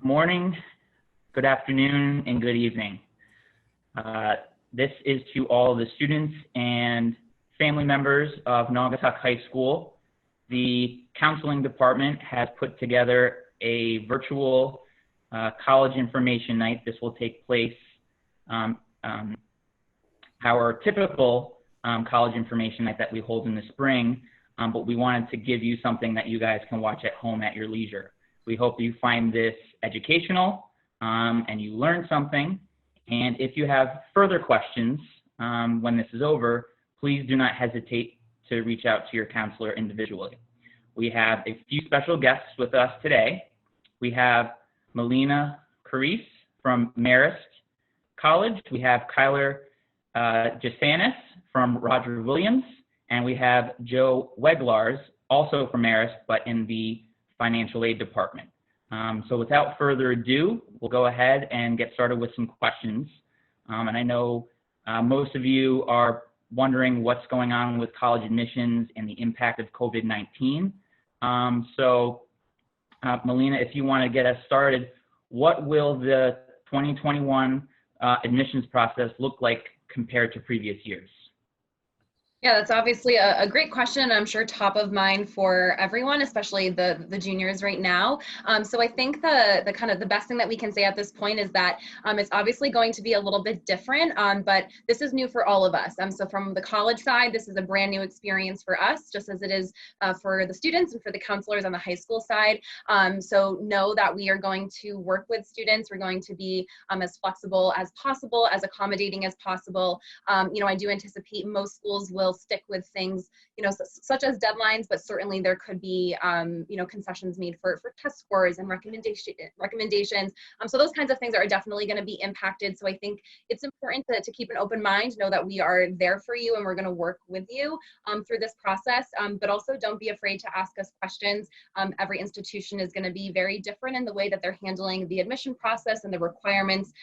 Morning, good afternoon, and good evening. This is to all the students and family members of Naugatuck High School. The counseling department has put together a virtual college information night. This will take place, our typical college information night that we hold in the spring, but we wanted to give you something that you guys can watch at home at your leisure. We hope you find this educational and you learn something. And if you have further questions when this is over, please do not hesitate to reach out to your counselor individually. We have a few special guests with us today. We have Melina Caris from Marist College. We have Kyler Jasanis from Roger Williams. And we have Joe Weglars, also from Marist, but in the financial aid department. So without further ado, we'll go ahead and get started with some questions. And I know most of you are wondering what's going on with college admissions and the impact of COVID-19. Melina, if you want to get us started, what will the 2021 admissions process look like compared to previous years? Yeah, that's obviously a great question. I'm sure top of mind for everyone, especially the juniors right now. So I think the kind of the best thing that we can say at this point is that it's obviously going to be a little bit different, but this is new for all of us. So from the college side, this is a brand new experience for us, just as it is for the students and for the counselors on the high school side. So know that we are going to work with students. We're going to be as flexible as possible, as accommodating as possible. I do anticipate most schools will stick with things, such as deadlines, but certainly there could be, concessions made for test scores and recommendations. So those kinds of things are definitely going to be impacted. So I think it's important to keep an open mind, know that we are there for you and we're going to work with you through this process, but also don't be afraid to ask us questions. Every institution is going to be very different in the way that they're handling the admission process and the requirements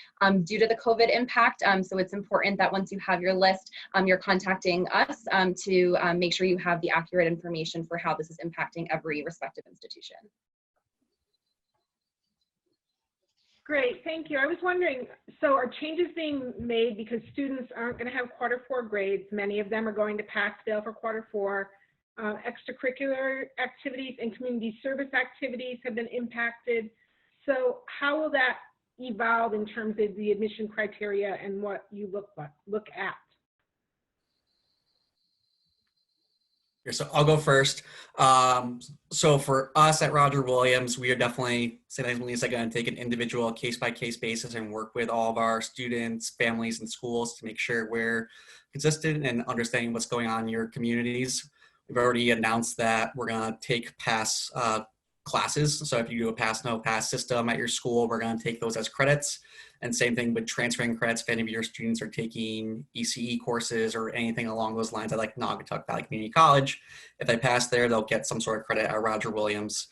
due to the COVID impact. So it's important that once you have your list, you're contacting us to make sure you have the accurate information for how this is impacting every respective institution. Great, thank you. I was wondering, so are changes being made because students aren't going to have Q4 grades? Many of them are going to pass-fail for Q4. Extracurricular activities and community service activities have been impacted. So how will that evolve in terms of the admission criteria and what you look at? So I'll go first. So for us at Roger Williams, we are definitely, going to take an individual case-by-case basis and work with all of our students, families, and schools to make sure we're consistent and understanding what's going on in your communities. We've already announced that we're going to take pass classes. So if you do a pass, no pass system at your school, we're going to take those as credits. And same thing with transferring credits. If any of your students are taking ECE courses or anything along those lines, like Naugatuck Valley Community College, if they pass there, they'll get some sort of credit at Roger Williams.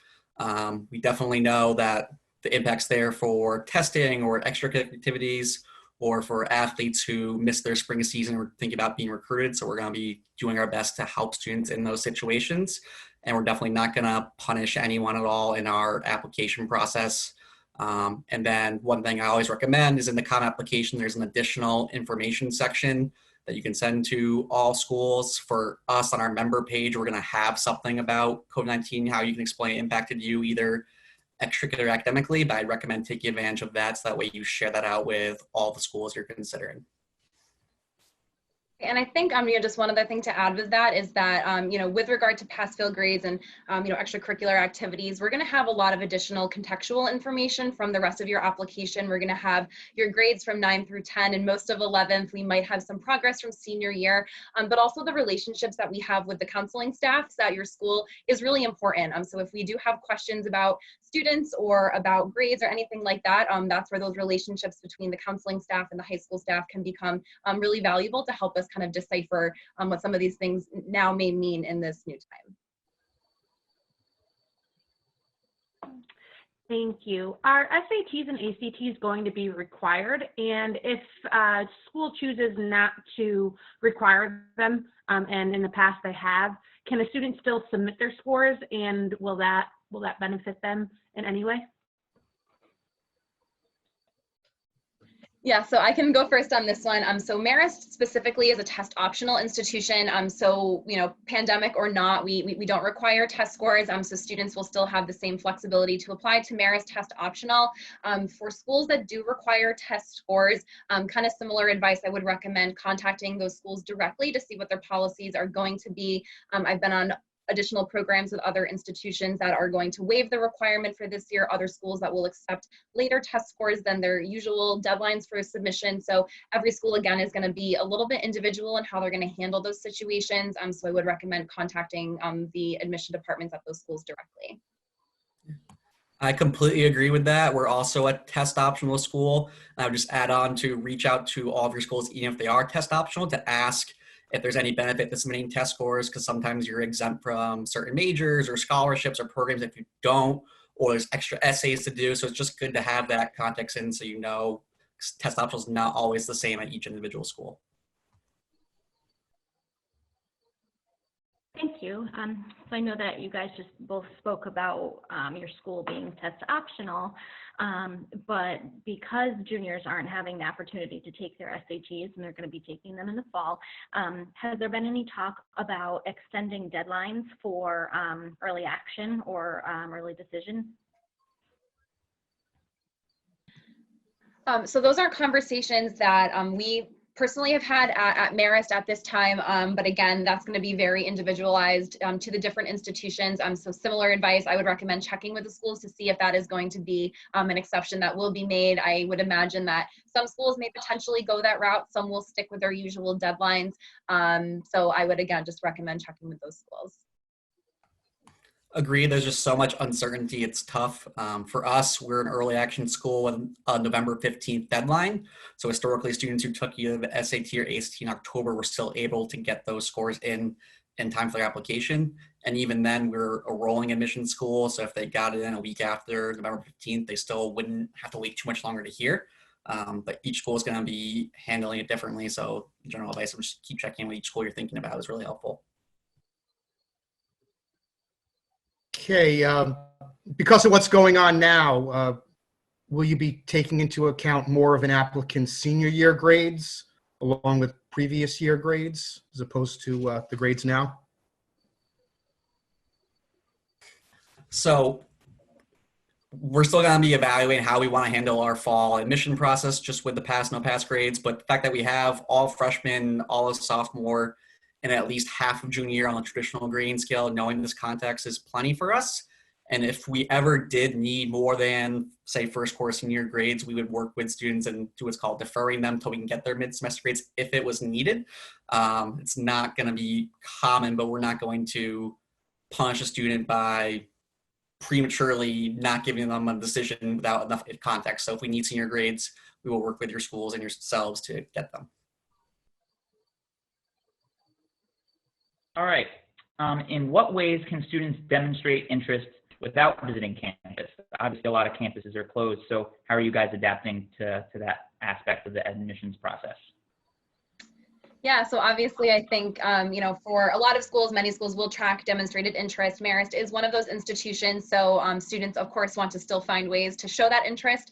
We definitely know that the impacts there for testing or extra activities or for athletes who miss their spring season or thinking about being recruited. So we're going to be doing our best to help students in those situations. And we're definitely not going to punish anyone at all in our application process. And then one thing I always recommend is in the common application, there's an additional information section that you can send to all schools. For us on our member page, we're going to have something about COVID-19, how you can explain it impacted you either extracurricular or academically, but I'd recommend taking advantage of that so that way you share that out with all the schools you're considering. And I think, just one other thing to add with that is that, with regard to pass-fail grades and, extracurricular activities, we're going to have a lot of additional contextual information from the rest of your application. We're going to have your grades from 9 through 10 and most of 11th. We might have some progress from senior year, but also the relationships that we have with the counseling staffs at your school is really important. So if we do have questions about students or about grades or anything like that, that's where those relationships between the counseling staff and the high school staff can become really valuable to help us kind of decipher what some of these things now may mean in this new time. Thank you. Are SATs and ACTs going to be required? And if school chooses not to require them, and in the past they have, can a student still submit their scores, and will that benefit them in any way? Yeah, so I can go first on this one. So Marist specifically is a test optional institution. So, pandemic or not, we don't require test scores. So students will still have the same flexibility to apply to Marist test optional. For schools that do require test scores, kind of similar advice, I would recommend contacting those schools directly to see what their policies are going to be. I've been on additional programs with other institutions that are going to waive the requirement for this year, other schools that will accept later test scores than their usual deadlines for submission. So every school, again, is going to be a little bit individual in how they're going to handle those situations. So I would recommend contacting the admission departments at those schools directly. I completely agree with that. We're also a test optional school. I would just add on to reach out to all of your schools, even if they are test optional, to ask if there's any benefit to submitting test scores, because sometimes you're exempt from certain majors or scholarships or programs if you don't, or there's extra essays to do. So it's just good to have that context in so you know test optional is not always the same at each individual school. Thank you. So I know that you guys just both spoke about your school being test optional, but because juniors aren't having the opportunity to take their SATs and they're going to be taking them in the fall, has there been any talk about extending deadlines for early action or early decision? So those are conversations that we personally have had at Marist at this time, but again, that's going to be very individualized to the different institutions. So similar advice, I would recommend checking with the schools to see if that is going to be an exception that will be made. I would imagine that some schools may potentially go that route. Some will stick with their usual deadlines. So I would, again, just recommend checking with those schools. Agree. There's just so much uncertainty. It's tough. For us, we're an early action school with a November 15th deadline. So historically, students who took either the SAT or ACT in October were still able to get those scores in time for their application. And even then, we're a rolling admission school. So if they got it in a week after November 15th, they still wouldn't have to wait too much longer to hear. But each school is going to be handling it differently. So general advice, just keep checking in with each school you're thinking about is really helpful. Okay, because of what's going on now, will you be taking into account more of an applicant's senior year grades along with previous year grades as opposed to the grades now? So we're still going to be evaluating how we want to handle our fall admission process just with the pass, no pass grades. But the fact that we have all freshmen, all of sophomore, and at least half of junior year on the traditional grading scale, knowing this context is plenty for us. And if we ever did need more than, say, first course senior grades, we would work with students and do what's called deferring them until we can get their mid-semester grades if it was needed. It's not going to be common, but we're not going to punish a student by prematurely not giving them a decision without enough context. So if we need senior grades, we will work with your schools and yourselves to get them. All right. In what ways can students demonstrate interest without visiting campus? Obviously, a lot of campuses are closed, so how are you guys adapting to that aspect of the admissions process? Yeah, so obviously I think, for a lot of schools, many schools will track demonstrated interest. Marist is one of those institutions, so students, of course, want to still find ways to show that interest.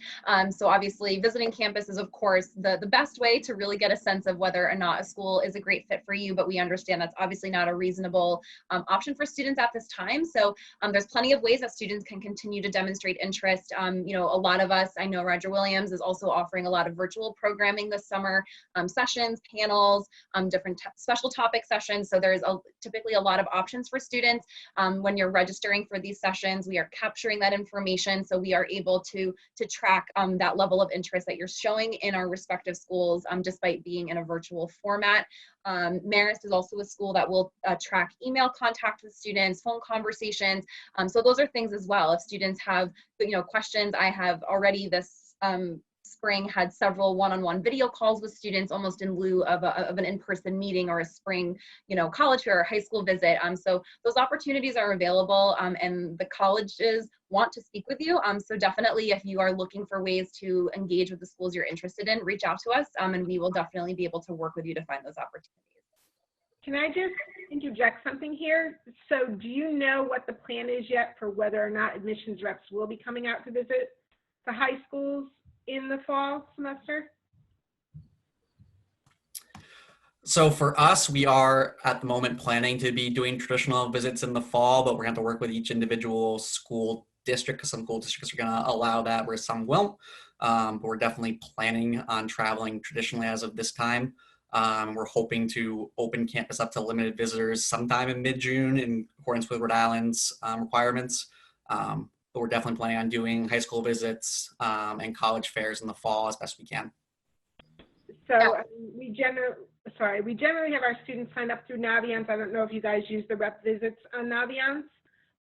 So obviously visiting campus is, of course, the best way to really get a sense of whether or not a school is a great fit for you, but we understand that's obviously not a reasonable option for students at this time. So there's plenty of ways that students can continue to demonstrate interest. A lot of us, I know Roger Williams is also offering a lot of virtual programming this summer, sessions, panels, different special topic sessions. So there's typically a lot of options for students. When you're registering for these sessions, we are capturing that information. So we are able to track that level of interest that you're showing in our respective schools, despite being in a virtual format. Marist is also a school that will track email contact with students, phone conversations. So those are things as well. If students have questions, I have already this spring had several one-on-one video calls with students almost in lieu of an in-person meeting or a spring college fair or high school visit. So those opportunities are available, and the colleges want to speak with you. So definitely, if you are looking for ways to engage with the schools you're interested in, reach out to us, and we will definitely be able to work with you to find those opportunities. Can I just interject something here? So do you know what the plan is yet for whether or not admissions reps will be coming out to visit the high schools in the fall semester? So for us, we are at the moment planning to be doing traditional visits in the fall, but we're going to have to work with each individual school district because some school districts are going to allow that, where some won't. But we're definitely planning on traveling traditionally as of this time. We're hoping to open campus up to limited visitors sometime in mid-June in accordance with Rhode Island's requirements. But we're definitely planning on doing high school visits and college fairs in the fall as best we can. So we generally have our students sign up through Naviance. I don't know if you guys use the rep visits on Naviance,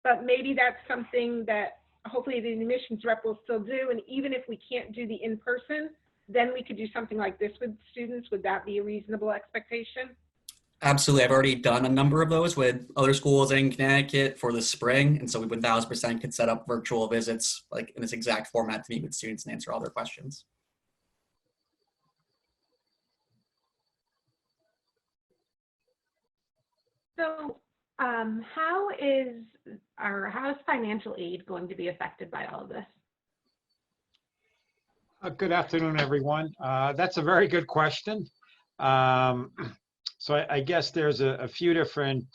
but maybe that's something that hopefully the admissions rep will still do. And even if we can't do the in-person, then we could do something like this with students. Would that be a reasonable expectation? Absolutely. I've already done a number of those with other schools in Connecticut for the spring. And so we 1000% could set up virtual visits like in this exact format to meet with students and answer all their questions. So how is financial aid going to be affected by all of this? Good afternoon, everyone. That's a very good question. So I guess there's a few different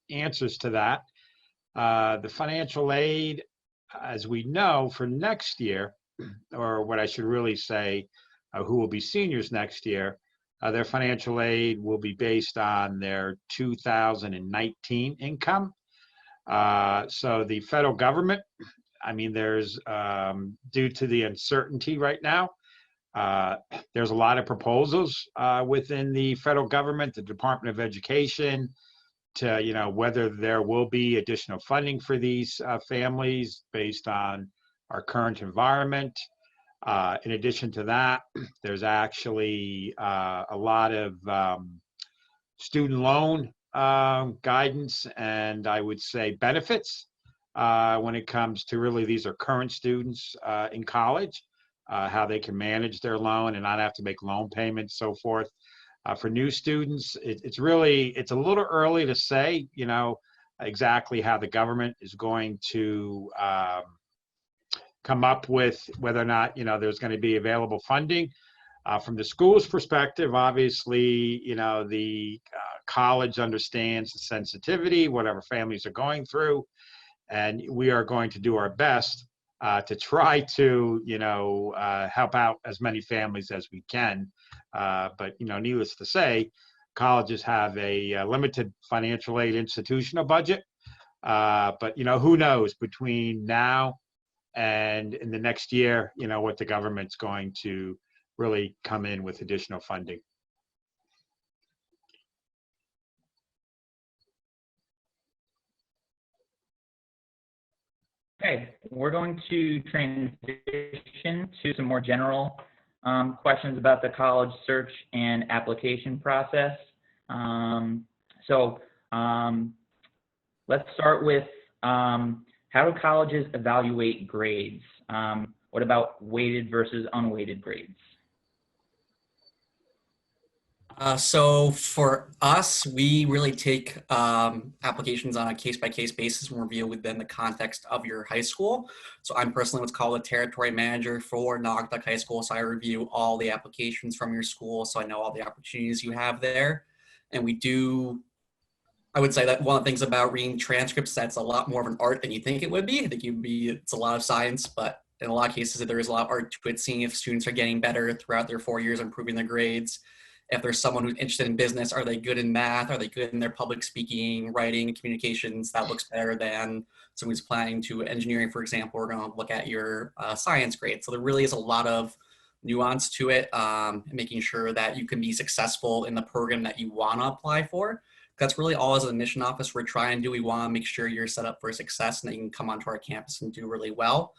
answers to that. The financial aid, as we know, for next year, or what I should really say, who will be seniors next year, their financial aid will be based on their 2019 income. So the federal government, I mean, there's, due to the uncertainty right now, there's a lot of proposals within the federal government, the Department of Education, to, whether there will be additional funding for these families based on our current environment. In addition to that, there's actually a lot of student loan guidance and I would say benefits when it comes to really these are current students in college, how they can manage their loan and not have to make loan payments, so forth. For new students, it's a little early to say, exactly how the government is going to come up with whether or not, there's going to be available funding. From the school's perspective, obviously, the college understands the sensitivity, whatever families are going through, and we are going to do our best to try to, help out as many families as we can. But, needless to say, colleges have a limited financial aid institutional budget. But, who knows between now and in the next year, what the government's going to really come in with additional funding. Okay, we're going to transition to some more general questions about the college search and application process. Let's start with how do colleges evaluate grades? What about weighted versus unweighted grades? So for us, we really take applications on a case-by-case basis and review within the context of your high school. So I'm personally what's called a territory manager for Naugatuck High School. So I review all the applications from your school, so I know all the opportunities you have there. And I would say that one of the things about reading transcripts, that's a lot more of an art than you think it would be. I think it's a lot of science, but in a lot of cases, there is a lot of art to it, seeing if students are getting better throughout their 4 years, improving their grades. If there's someone who's interested in business, are they good in math? Are they good in their public speaking, writing, communications? That looks better than someone who's planning to engineering, for example. We're going to look at your science grade. So there really is a lot of nuance to it, making sure that you can be successful in the program that you want to apply for. That's really all as an admission office we're trying to do. We want to make sure you're set up for success and that you can come onto our campus and do really well.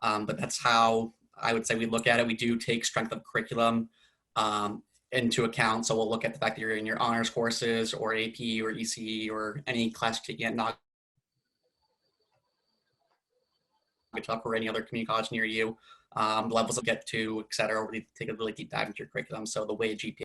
But that's how I would say we look at it. We do take strength of curriculum into account. So we'll look at the fact that you're in your honors courses or AP or ECE or any class taking at Naugatuck or any other community college near you, the levels of get to, et cetera. We take a really deep dive into your curriculum. So the way GPA.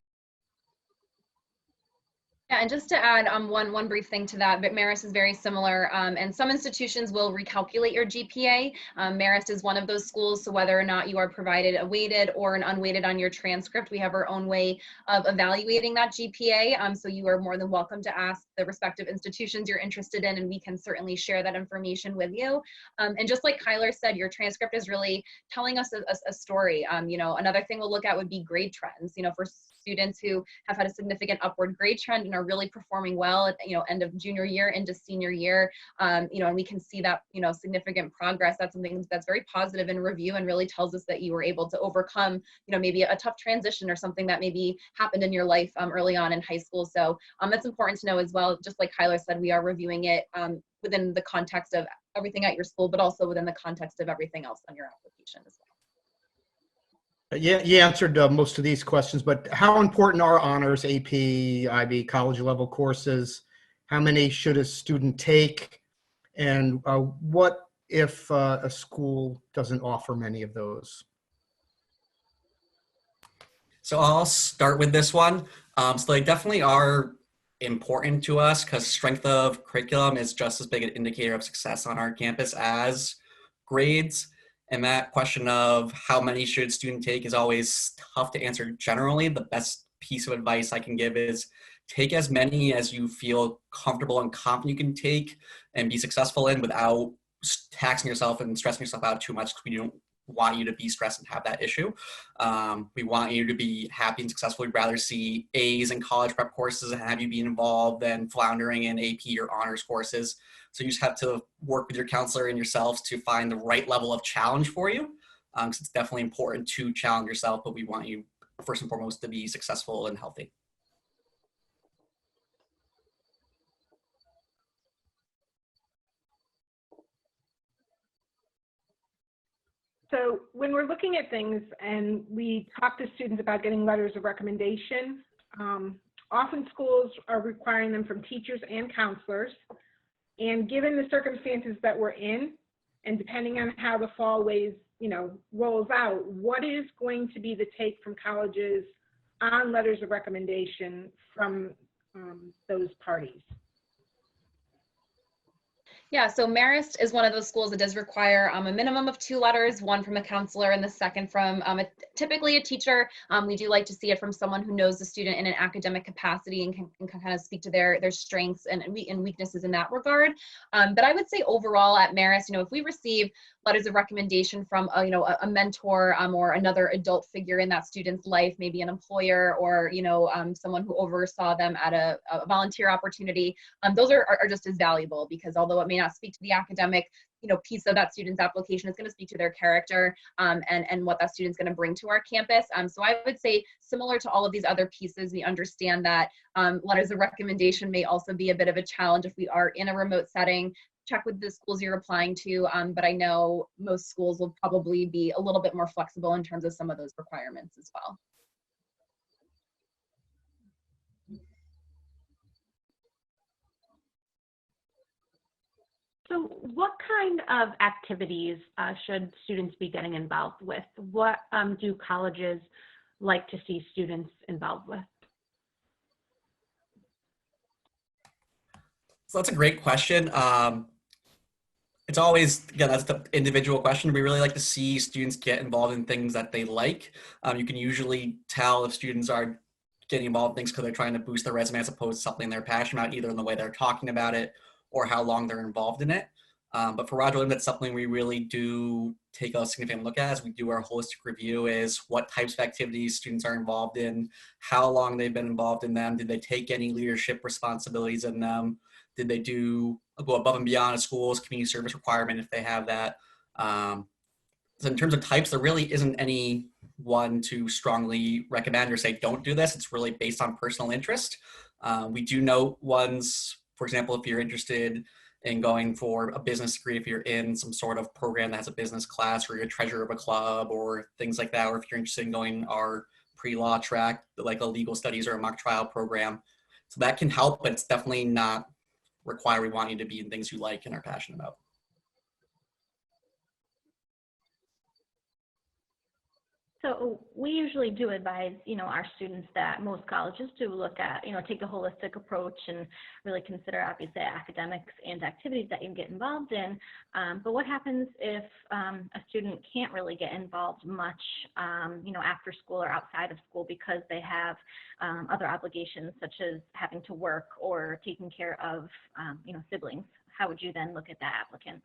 Yeah, and just to add one brief thing to that, but Marist is very similar, and some institutions will recalculate your GPA. Marist is one of those schools, so whether or not you are provided a weighted or an unweighted on your transcript, we have our own way of evaluating that GPA. So you are more than welcome to ask the respective institutions you're interested in, and we can certainly share that information with you. And just like Kyler said, your transcript is really telling us a story. You know, another thing we'll look at would be grade trends. You know, for students who have had a significant upward grade trend and are really performing well at, you know, end of junior year into senior year, you know, and we can see that, you know, significant progress. That's something that's very positive in review and really tells us that you were able to overcome, you know, maybe a tough transition or something that maybe happened in your life early on in high school. So that's important to know as well. Just like Kyler said, we are reviewing it within the context of everything at your school, but also within the context of everything else on your application as well. Yeah, you answered most of these questions, but how important are honors, AP, IB, college level courses? How many should a student take? And what if a school doesn't offer many of those? So I'll start with this one. So they definitely are important to us because strength of curriculum is just as big an indicator of success on our campus as grades. And that question of how many should student take is always tough to answer generally. The best piece of advice I can give is take as many as you feel comfortable and confident you can take and be successful in without taxing yourself and stressing yourself out too much, because we don't want you to be stressed and have that issue. We want you to be happy and successful. We'd rather see A's in college prep courses and have you be involved than floundering in AP or honors courses. So you just have to work with your counselor and yourselves to find the right level of challenge for you. Because it's definitely important to challenge yourself, but we want you first and foremost to be successful and healthy. So when we're looking at things and we talk to students about getting letters of recommendation, often schools are requiring them from teachers and counselors. And given the circumstances that we're in, and depending on how the fall wave, you know, rolls out, what is going to be the take from colleges on letters of recommendation from those parties? Yeah, so Marist is one of those schools that does require a minimum of 2 letters, one from a counselor and the second from typically a teacher. We do like to see it from someone who knows the student in an academic capacity and can kind of speak to their strengths and weaknesses in that regard. But I would say overall at Marist, you know, if we receive letters of recommendation from a mentor or another adult figure in that student's life, maybe an employer or someone who oversaw them at a volunteer opportunity, those are just as valuable, because although it may not speak to the academic piece of that student's application, is going to speak to their character and what that student's going to bring to our campus. So I would say, similar to all of these other pieces, we understand that letters of recommendation may also be a bit of a challenge if we are in a remote setting. Check with the schools you're applying to, but I know most schools will probably be a little bit more flexible in terms of some of those requirements as well. So what kind of activities should students be getting involved with? What do colleges like to see students involved with? So that's a great question. It's always, again, that's the individual question. We really like to see students get involved in things that they like. You can usually tell if students are getting involved in things because they're trying to boost their resume as opposed to something they're passionate about, either in the way they're talking about it or how long they're involved in it. But for Roger Williams, that's something we really do take a significant look at as we do our holistic review, is what types of activities students are involved in, how long they've been involved in them, did they take any leadership responsibilities in them, did they go above and beyond a school's community service requirement if they have that. So in terms of types, there really isn't any one to strongly recommend or say don't do this. It's really based on personal interest. We do note ones, for example, if you're interested in going for a business degree, if you're in some sort of program that has a business class, or you're a treasurer of a club or things like that, or if you're interested in going our pre-law track, like a legal studies or a mock trial program. So that can help, but it's definitely not require. We want you to be in things you like and are passionate about. So we usually do advise, our students that most colleges do look at, take a holistic approach and really consider obviously academics and activities that you can get involved in. But what happens if a student can't really get involved much, after school or outside of school because they have other obligations such as having to work or taking care of, siblings? How would you then look at that applicant?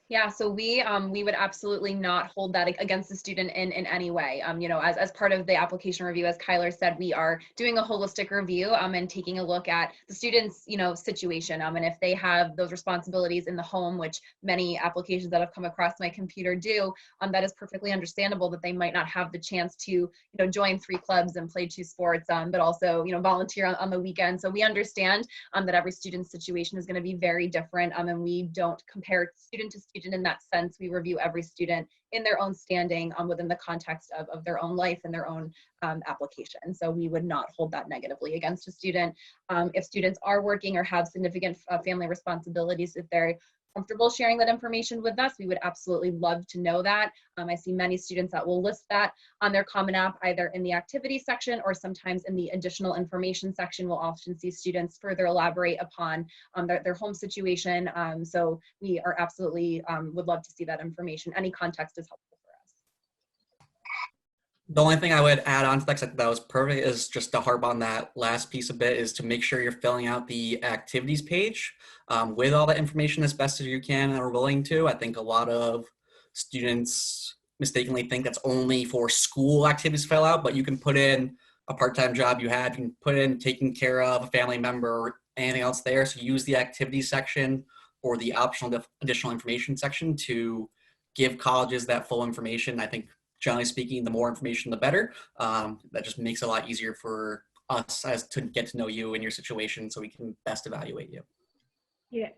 Yeah, so we would absolutely not hold that against the student in any way. As part of the application review, as Kyler said, we are doing a holistic review and taking a look at the student's situation. And if they have those responsibilities in the home, which many applications that have come across my computer do, that is perfectly understandable that they might not have the chance to join 3 clubs and play 2 sports, but also volunteer on the weekend. So we understand that every student's situation is going to be very different, and we don't compare student to student in that sense. We review every student in their own standing within the context of their own life and their own application. So we would not hold that negatively against a student. If students are working or have significant family responsibilities, if they're comfortable sharing that information with us, we would absolutely love to know that. I see many students that will list that on their Common App, either in the activity section or sometimes in the additional information section. We'll often see students further elaborate upon their home situation. So we are absolutely would love to see that information. Any context is helpful for us. The only thing I would add on to that was perfect is just to harp on that last piece a bit, is to make sure you're filling out the activities page with all the information as best as you can and are willing to. I think a lot of students mistakenly think that's only for school activities to fill out, but you can put in a part-time job you had, you can put in taking care of a family member or anything else there. So use the activities section or the optional additional information section to give colleges that full information. I think generally speaking, the more information, the better. That just makes it a lot easier for us as to get to know you and your situation so we can best evaluate you. Yeah.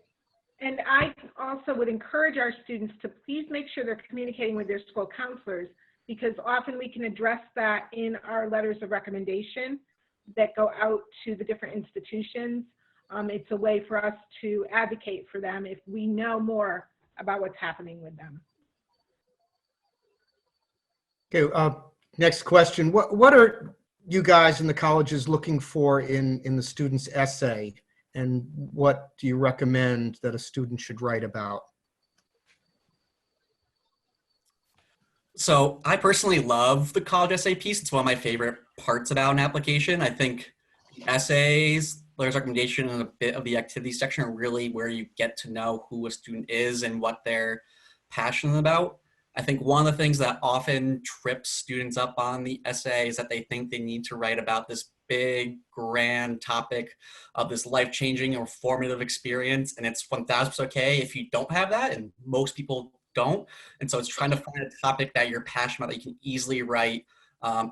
And I also would encourage our students to please make sure they're communicating with their school counselors, because often we can address that in our letters of recommendation that go out to the different institutions. It's a way for us to advocate for them if we know more about what's happening with them. Okay, next question. What are you guys in the colleges looking for in the student's essay, and what do you recommend that a student should write about? So I personally love the college essay piece. It's one of my favorite parts about an application. I think the essays, letters of recommendation, and a bit of the activity section are really where you get to know who a student is and what they're passionate about. I think one of the things that often trips students up on the essay is that they think they need to write about this big, grand topic of this life-changing or formative experience. And it's 1000% okay if you don't have that, and most people don't. And so it's trying to find a topic that you're passionate about that you can easily write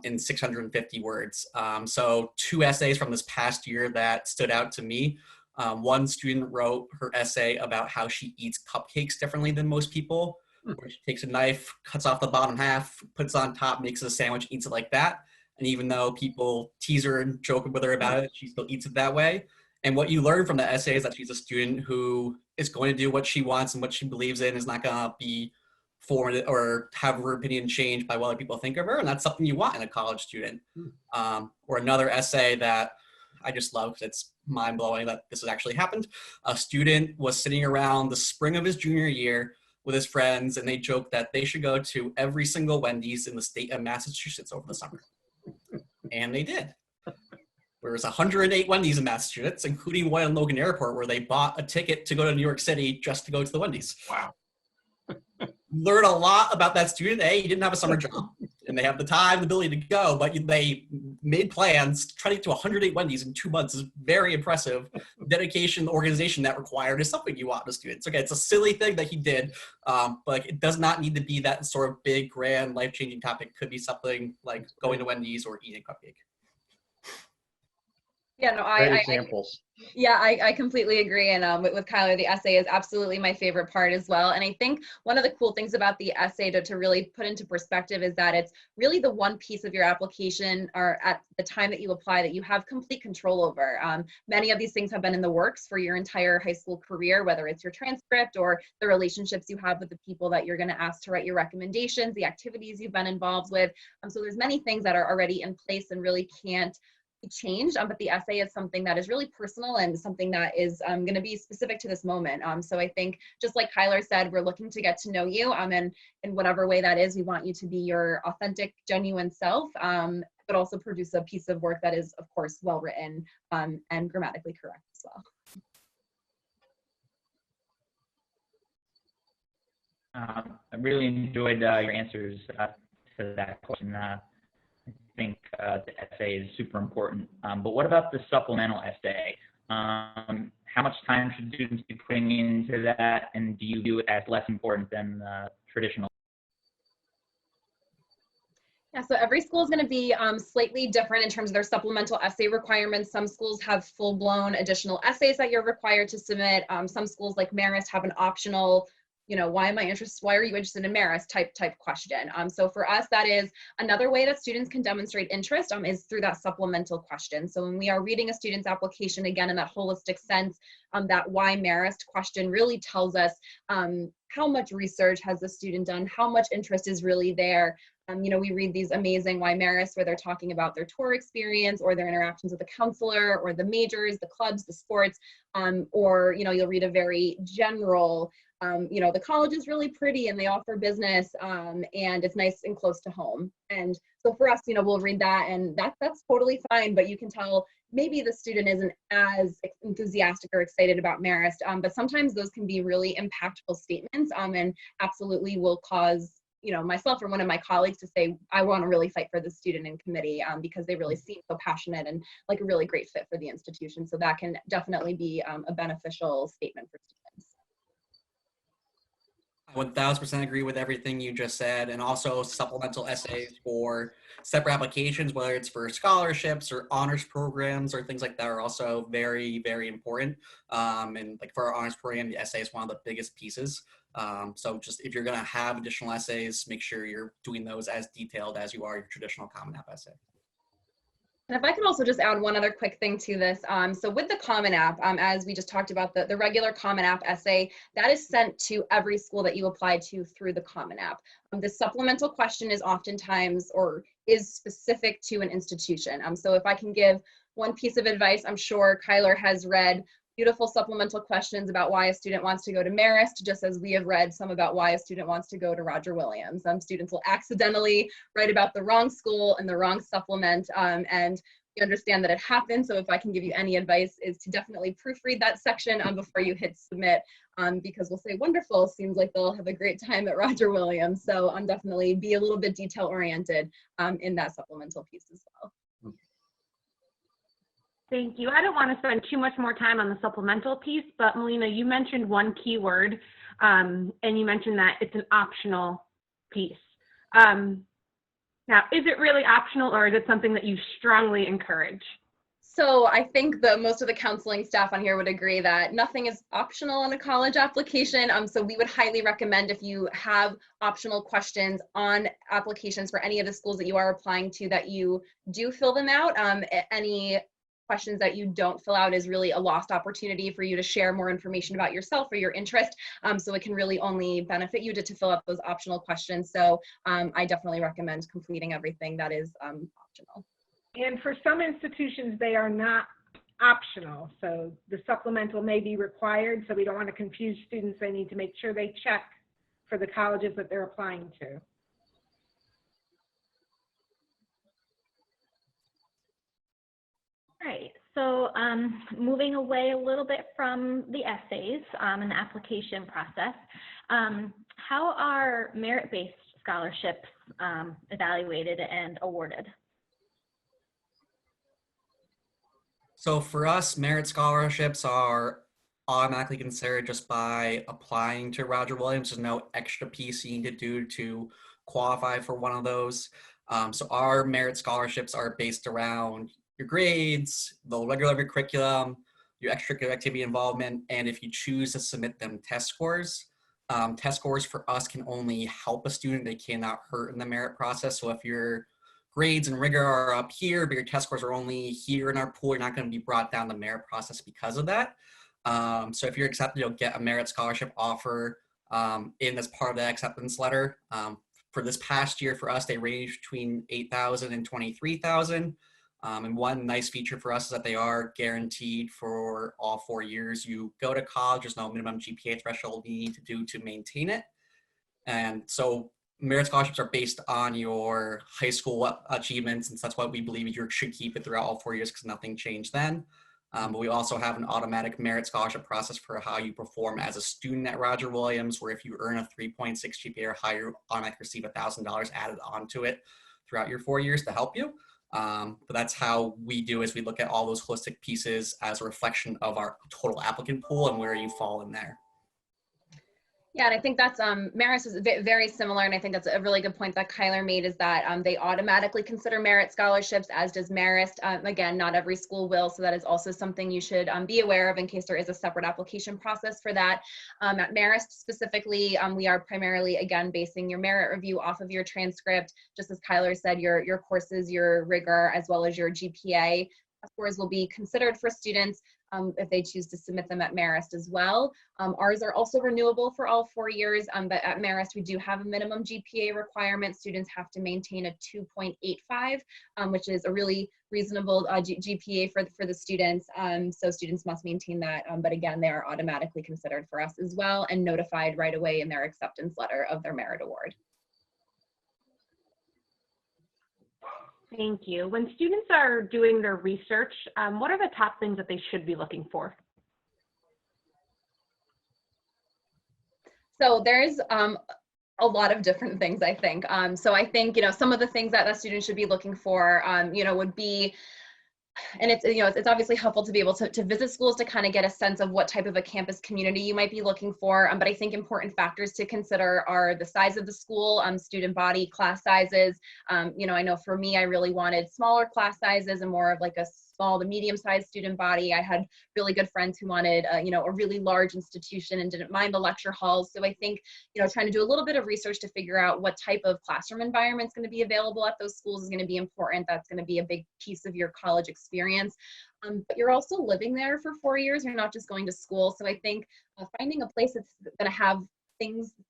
in 650 words. So 2 essays from this past year that stood out to me. One student wrote her essay about how she eats cupcakes differently than most people, where she takes a knife, cuts off the bottom half, puts it on top, makes a sandwich, eats it like that. And even though people tease her and joke with her about it, she still eats it that way. And what you learn from the essay is that she's a student who is going to do what she wants and what she believes in, is not going to be formed or have her opinion changed by what other people think of her. And that's something you want in a college student. Or another essay that I just love, because it's mind-blowing that this has actually happened. A student was sitting around the spring of his junior year with his friends, and they joked that they should go to every single Wendy's in the state of Massachusetts over the summer. And they did. There was 108 Wendy's in Massachusetts, including one in Logan Airport, where they bought a ticket to go to New York City just to go to the Wendy's. Wow. Learn a lot about that student. He didn't have a summer job, and they have the time, the ability to go, but they made plans. Trying to get to 108 Wendy's in 2 months is very impressive. Dedication, the organization that required is something you want in a student. So, okay, it's a silly thing that he did, but it does not need to be that sort of big, grand, life-changing topic. It could be something like going to Wendy's or eating a cupcake. Yeah, no, Great examples. yeah, I completely agree. And with Kyler, the essay is absolutely my favorite part as well. And I think one of the cool things about the essay to really put into perspective is that it's really the one piece of your application or at the time that you apply that you have complete control over. Many of these things have been in the works for your entire high school career, whether it's your transcript or the relationships you have with the people that you're going to ask to write your recommendations, the activities you've been involved with. So there's many things that are already in place and really can't changed, but the essay is something that is really personal and something that is going to be specific to this moment. So I think, just like Kyler said, we're looking to get to know you, and in whatever way that is, we want you to be your authentic, genuine self, but also produce a piece of work that is, of course, well written and grammatically correct as well. I really enjoyed your answers to that question. I think the essay is super important. But what about the supplemental essay? How much time should students be putting into that, and do you view it as less important than traditional? Yeah, so every school is going to be slightly different in terms of their supplemental essay requirements. Some schools have full-blown additional essays that you're required to submit. Some schools like Marist have an optional, why are you interested in Marist type question. So for us, that is another way that students can demonstrate interest is through that supplemental question. So when we are reading a student's application, again, in that holistic sense, that why Marist question really tells us how much research has the student done, how much interest is really there. We read these amazing why Marist where they're talking about their tour experience or their interactions with the counselor or the majors, the clubs, the sports, or, you'll read a very general, the college is really pretty and they offer business and it's nice and close to home. And so for us, we'll read that and that's totally fine, but you can tell maybe the student isn't as enthusiastic or excited about Marist, but sometimes those can be really impactful statements and absolutely will cause myself or one of my colleagues to say, I want to really fight for the student in committee because they really seem so passionate and like a really great fit for the institution. So that can definitely be a beneficial statement for students. I 1000% agree with everything you just said, and also supplemental essays for separate applications, whether it's for scholarships or honors programs or things like that, are also very, very important. And like for our honors program, the essay is one of the biggest pieces. So just if you're going to have additional essays, make sure you're doing those as detailed as you are your traditional Common App essay. And if I could also just add one other quick thing to this. So with the Common App, as we just talked about, the regular Common App essay, that is sent to every school that you apply to through the Common App. The supplemental question is oftentimes or is specific to an institution. So if I can give one piece of advice, I'm sure Kyler has read beautiful supplemental questions about why a student wants to go to Marist, just as we have read some about why a student wants to go to Roger Williams. Students will accidentally write about the wrong school and the wrong supplement, and we understand that it happens. So if I can give you any advice is to definitely proofread that section before you hit submit, because we'll say, wonderful, seems like they'll have a great time at Roger Williams. So definitely be a little bit detail oriented in that supplemental piece as well. Thank you. I don't want to spend too much more time on the supplemental piece, but Melina, you mentioned one key word, and you mentioned that it's an optional piece. Now, is it really optional, or is it something that you strongly encourage? So I think most of the counseling staff on here would agree that nothing is optional on a college application. So we would highly recommend, if you have optional questions on applications for any of the schools that you are applying to, that you do fill them out. Any questions that you don't fill out is really a lost opportunity for you to share more information about yourself or your interest. So it can really only benefit you to fill out those optional questions. So I definitely recommend completing everything that is optional. And for some institutions, they are not optional. So the supplemental may be required. So we don't want to confuse students. They need to make sure they check for the colleges that they're applying to. Right, so moving away a little bit from the essays and the application process, how are merit-based scholarships evaluated and awarded? So for us, merit scholarships are automatically considered just by applying to Roger Williams. There's no extra piece you need to do to qualify for one of those. So our merit scholarships are based around your grades, the regular curriculum, your extracurricular activity involvement, and if you choose to submit them test scores. Test scores for us can only help a student. They cannot hurt in the merit process. So if your grades and rigor are up here, but your test scores are only here in our pool, you're not going to be brought down the merit process because of that. So if you're accepted, you'll get a merit scholarship offer in as part of the acceptance letter. For this past year for us, they range between 8,000 and 23,000. And one nice feature for us is that they are guaranteed for all 4 years. You go to college, there's no minimum GPA threshold you need to do to maintain it. And so merit scholarships are based on your high school achievements, and so that's why we believe you should keep it throughout all 4 years because nothing changed then. But we also have an automatic merit scholarship process for how you perform as a student at Roger Williams, where if you earn a 3.6 GPA or higher, you automatically receive $1,000 added onto it throughout your 4 years to help you. But that's how we do is we look at all those holistic pieces as a reflection of our total applicant pool and where you fall in there. Yeah, and I think that's Marist is very similar, and I think that's a really good point that Kyler made, is that they automatically consider merit scholarships, as does Marist. Again, not every school will, so that is also something you should be aware of in case there is a separate application process for that. At Marist specifically, we are primarily, again, basing your merit review off of your transcript, just as Kyler said, your courses, your rigor, as well as your GPA scores will be considered for students if they choose to submit them at Marist as well. Ours are also renewable for all 4 years, but at Marist we do have a minimum GPA requirement. Students have to maintain a 2.85, which is a really reasonable GPA for the students. So students must maintain that, but again, they are automatically considered for us as well and notified right away in their acceptance letter of their merit award. Thank you. When students are doing their research, what are the top things that they should be looking for? So there's a lot of different things, I think. So I think, some of the things that students should be looking for, would be, and it's obviously helpful to be able to visit schools to kind of get a sense of what type of a campus community you might be looking for. But I think important factors to consider are the size of the school, student body, class sizes. I know for me, I really wanted smaller class sizes and more of like a small to medium-sized student body. I had really good friends who wanted, a really large institution and didn't mind the lecture halls. So I think, trying to do a little bit of research to figure out what type of classroom environment is going to be available at those schools is going to be important. That's going to be a big piece of your college experience. But you're also living there for 4 years. You're not just going to school. So I think finding a place that's going to have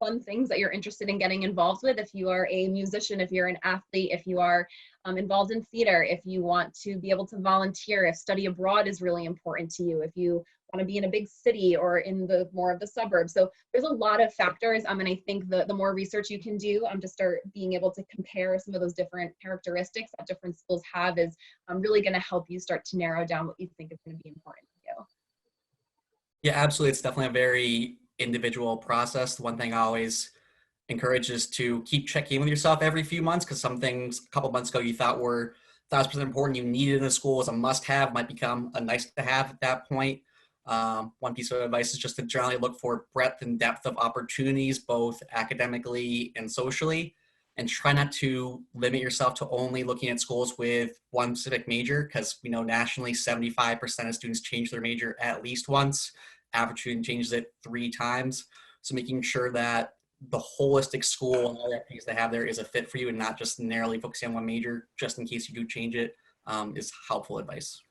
fun things that you're interested in getting involved with. If you are a musician, if you're an athlete, if you are involved in theater, if you want to be able to volunteer, if study abroad is really important to you, if you want to be in a big city or in the more of the suburbs. So there's a lot of factors. And I think the more research you can do to start being able to compare some of those different characteristics that different schools have is really going to help you start to narrow down what you think is going to be important to you. Yeah, absolutely. It's definitely a very individual process. The one thing I always encourage is to keep checking in with yourself every few months, because some things a couple months ago you thought was important, you needed in a school as a must-have, might become a nice-to-have at that point. One piece of advice is just to generally look for breadth and depth of opportunities, both academically and socially, and try not to limit yourself to only looking at schools with one specific major, because we know nationally 75% of students change their major at least once. Average student changes it 3 times. So making sure that the holistic school and all the activities they have there is a fit for you and not just narrowly focusing on one major, just in case you do change it, is helpful advice.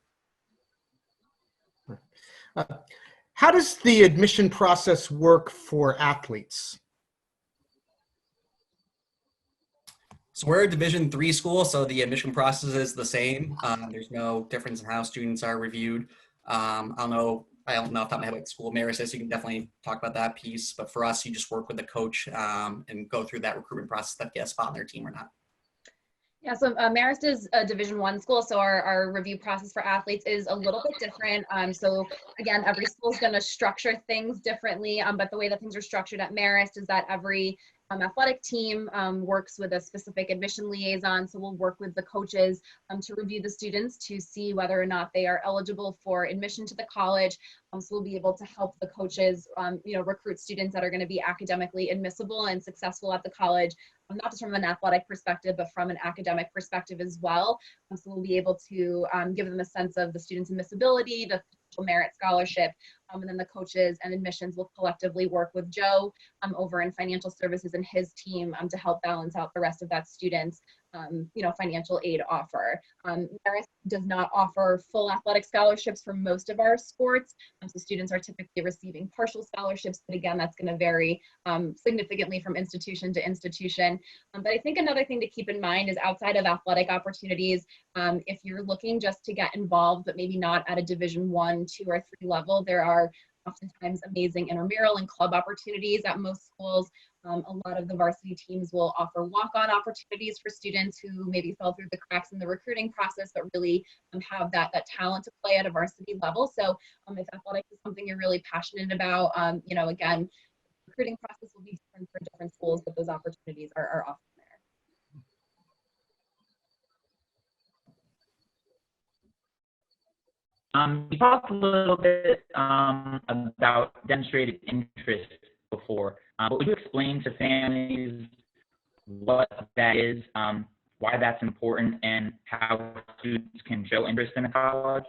How does the admission process work for athletes? So we're a Division III school, so the admission process is the same. There's no difference in how students are reviewed. I don't know off the top of my head what school Marist is, so you can definitely talk about that piece. But for us, you just work with the coach and go through that recruitment process that get a spot on their team or not. Yeah, so Marist is a Division I school, so our review process for athletes is a little bit different. So again, every school is going to structure things differently, but the way that things are structured at Marist is that every athletic team works with a specific admission liaison. So we'll work with the coaches to review the students to see whether or not they are eligible for admission to the college. So we'll be able to help the coaches, recruit students that are going to be academically admissible and successful at the college, not just from an athletic perspective, but from an academic perspective as well. So we'll be able to give them a sense of the student's admissibility, the merit scholarship, and then the coaches and admissions will collectively work with Joe over in financial services and his team to help balance out the rest of that student's financial aid offer. Marist does not offer full athletic scholarships for most of our sports, so students are typically receiving partial scholarships, but again, that's going to vary significantly from institution to institution. But I think another thing to keep in mind is outside of athletic opportunities, if you're looking just to get involved, but maybe not at a Division 1, 2, or 3 level, there are oftentimes amazing intramural and club opportunities at most schools. A lot of the varsity teams will offer walk-on opportunities for students who maybe fell through the cracks in the recruiting process, but really have that talent to play at a varsity level. So if athletics is something you're really passionate about, again, the recruiting process will be different for different schools, but those opportunities are often there. You talked a little bit about demonstrated interest before, but would you explain to families what that is, why that's important, and how students can show interest in a college?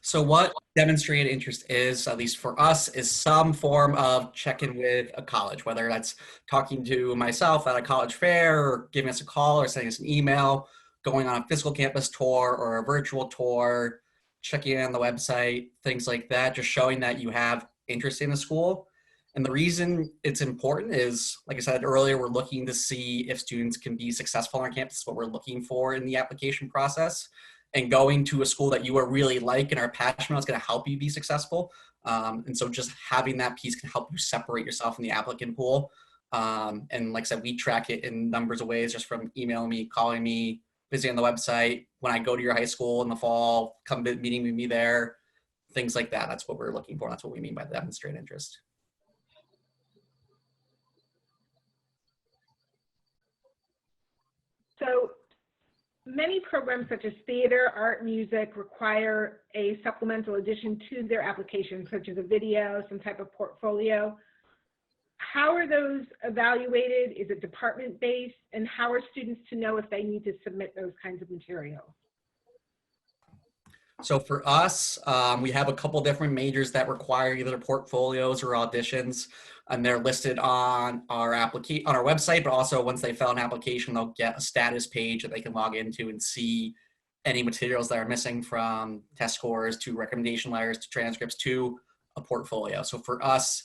So what demonstrated interest is, at least for us, is some form of check-in with a college, whether that's talking to myself at a college fair or giving us a call or sending us an email, going on a physical campus tour or a virtual tour, checking in on the website, things like that, just showing that you have interest in a school. And the reason it's important is, like I said earlier, we're looking to see if students can be successful on our campus, what we're looking for in the application process. And going to a school that you are really like and are passionate about is going to help you be successful. And so just having that piece can help you separate yourself in the applicant pool. And like I said, we track it in numbers of ways, just from emailing me, calling me, visiting the website. When I go to your high school in the fall, come to meeting with me there, things like that. That's what we're looking for. That's what we mean by demonstrate interest. So many programs such as theater, art, music require a supplemental addition to their application, such as a video, some type of portfolio. How are those evaluated? Is it department-based? And how are students to know if they need to submit those kinds of materials? So for us, we have a couple different majors that require either portfolios or auditions, and they're listed on our website, but also once they fill an application, they'll get a status page that they can log into and see any materials that are missing, from test scores to recommendation letters to transcripts to a portfolio. So for us,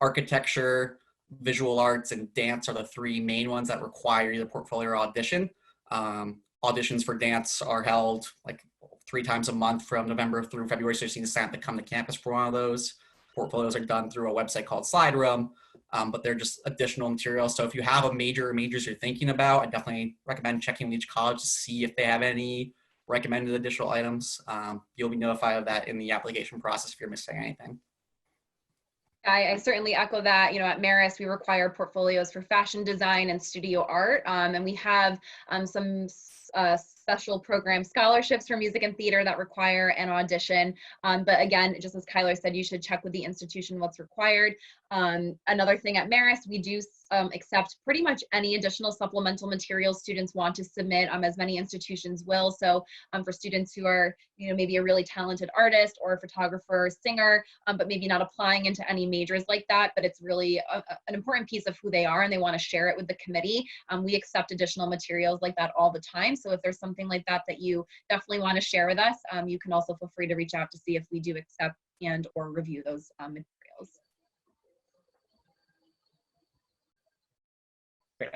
architecture, visual arts, and dance are the 3 main ones that require either portfolio or audition. Auditions for dance are held like 3 times a month from November through February, so you need to sign up to come to campus for one of those. Portfolios are done through a website called Slide Room, but they're just additional materials. So if you have a major or majors you're thinking about, I definitely recommend checking with each college to see if they have any recommended additional items. You'll be notified of that in the application process if you're missing anything. I certainly echo that. At Marist, we require portfolios for fashion design and studio art, and we have some special program scholarships for music and theater that require an audition. But again, just as Kyler said, you should check with the institution what's required. Another thing at Marist, we do accept pretty much any additional supplemental materials students want to submit, as many institutions will. So for students who are, maybe a really talented artist or a photographer or singer, but maybe not applying into any majors like that, but it's really an important piece of who they are and they want to share it with the committee. We accept additional materials like that all the time. So if there's something like that you definitely want to share with us, you can also feel free to reach out to see if we do accept and or review those materials.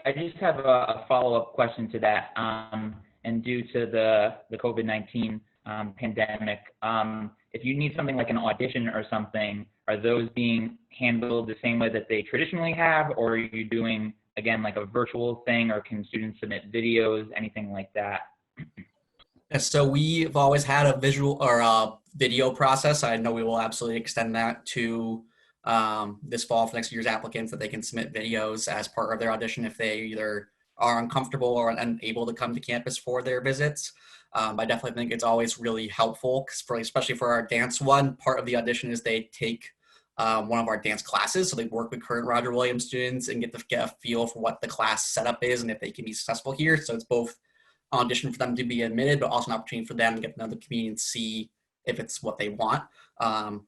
I just have a follow-up question to that. And due to the COVID-19 pandemic, if you need something like an audition or something, are those being handled the same way that they traditionally have, or are you doing, again, like a virtual thing, or can students submit videos, anything like that? So we've always had a visual or a video process. I know we will absolutely extend that to this fall for next year's applicants that they can submit videos as part of their audition if they either are uncomfortable or unable to come to campus for their visits. I definitely think it's always really helpful, especially for our dance one. Part of the audition is they take one of our dance classes. So they work with current Roger Williams students and get a feel for what the class setup is and if they can be successful here. So it's both an audition for them to be admitted, but also an opportunity for them to get to know the community and see if it's what they want.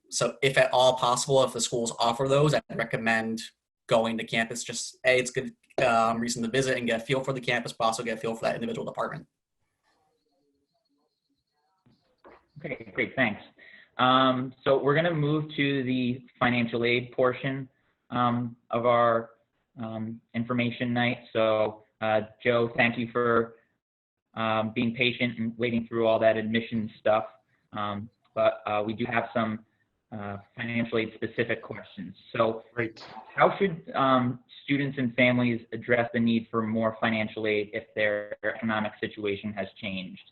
So if at all possible, if the schools offer those, I'd recommend going to campus. Just it's good reason to visit and get a feel for the campus, but also get a feel for that individual department. Okay, great, thanks. So we're going to move to the financial aid portion of our information night. So Joe, thank you for being patient and waiting through all that admission stuff. But we do have some financial aid specific questions. So Great. how should students and families address the need for more financial aid if their economic situation has changed?